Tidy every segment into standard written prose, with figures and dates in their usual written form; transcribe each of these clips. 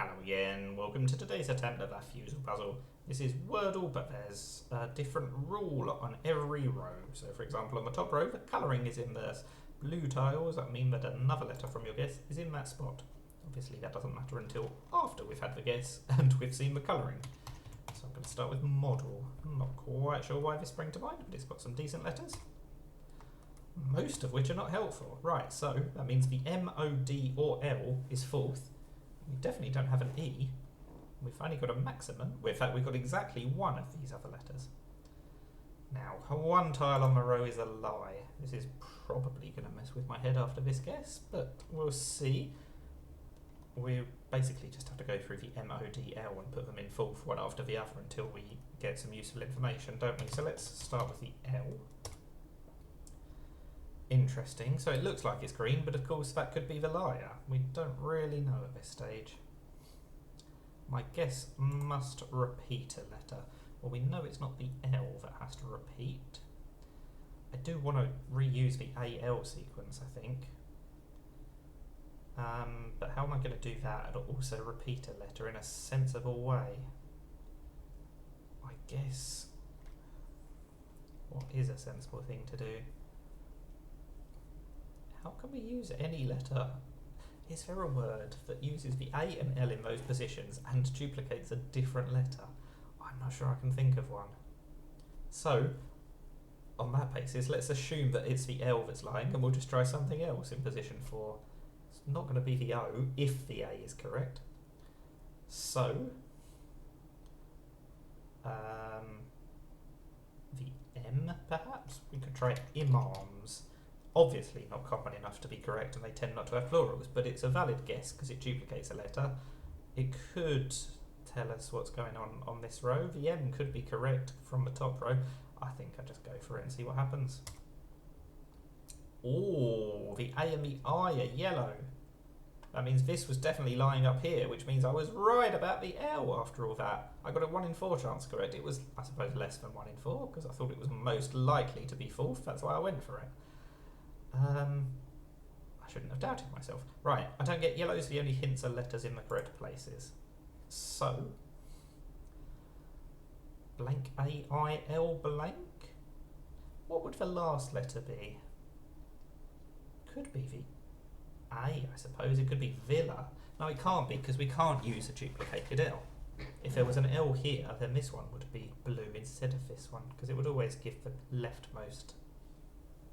Hello again, welcome to today's attempt at that Fusele puzzle. This is Wordle, but there's a different rule on every row. So for example, on the top row, the colouring is in the blue tiles. That means that another letter from your guess is in that spot. Obviously that doesn't matter until after we've had the guess and we've seen the colouring. So I'm going to start with model. I'm not quite sure why this sprang to mind, but it's got some decent letters. Most of which are not helpful. Right, so that means the M, O, D or L is fourth. We definitely don't have an E. We've only got a maximum. In fact, we've got exactly one of these other letters. Now, one tile on the row is a lie. This is probably going to mess with my head after this guess, but we'll see. We basically just have to go through the M, O, D, L and put them in fourth one after the other until we get some useful information, don't we? So let's start with the L. Interesting. So it looks like it's green, but of course that could be the liar. We don't really know at this stage. My guess must repeat a letter. Well, we know it's not the L that has to repeat. I do want to reuse the AL sequence, I think. But how am I going to do that and also repeat a letter in a sensible way? I guess... what is a sensible thing to do? How can we use any letter? Is there a word that uses the A and L in those positions and duplicates a different letter? I'm not sure I can think of one. So, on that basis, let's assume that it's the L that's lying and we'll just try something else in position 4. It's not going to be the O if the A is correct. So, the M perhaps? We could try imams. Obviously not common enough to be correct, and they tend not to have plurals, but it's a valid guess because it duplicates a letter. It could tell us what's going on this row. The M could be correct from the top row. I think I just go for it and see what happens. Oh, the A and the I are yellow. That means this was definitely lying up here, which means I was right about the L after all that. I got a 1 in 4 chance correct. It was, I suppose, less than 1 in 4 because I thought it was most likely to be fourth. That's why I went for it. I shouldn't have doubted myself. Right, I don't get yellows, the only hints are letters in the correct places. So, blank A-I-L blank? What would the last letter be? Could be the A, I suppose. It could be villa. No, it can't be, because we can't use a duplicated L. If there was an L here, then this one would be blue instead of this one, because it would always give the leftmost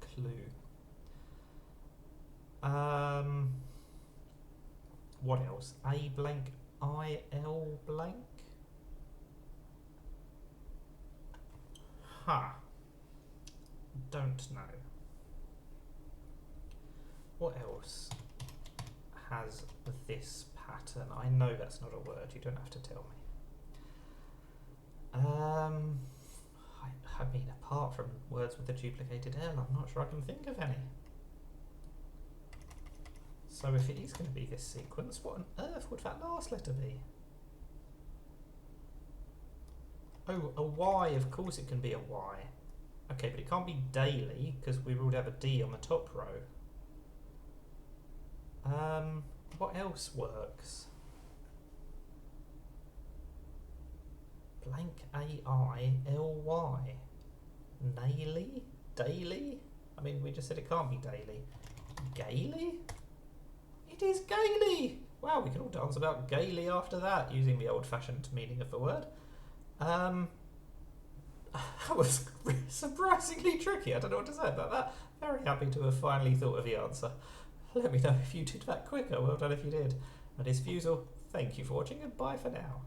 clue. What else? A blank, I L blank? Don't know. What else has this pattern? I know that's not a word, you don't have to tell me. I mean, apart from words with a duplicated L, I'm not sure I can think of any. So if it is going to be this sequence, what on earth would that last letter be? Oh, a Y, of course it can be a Y. Okay, but it can't be daily, because we ruled out a D on the top row. What else works? Blank A-I-L-Y. Naily? Daily? I mean, we just said it can't be daily. Gaily? It is gaily! Wow, we can all dance about gaily after that, using the old-fashioned meaning of the word. That was surprisingly tricky. I don't know what to say about that. Very happy to have finally thought of the answer. Let me know if you did that quicker. Well done if you did. And it's Fusele. Thank you for watching, and bye for now.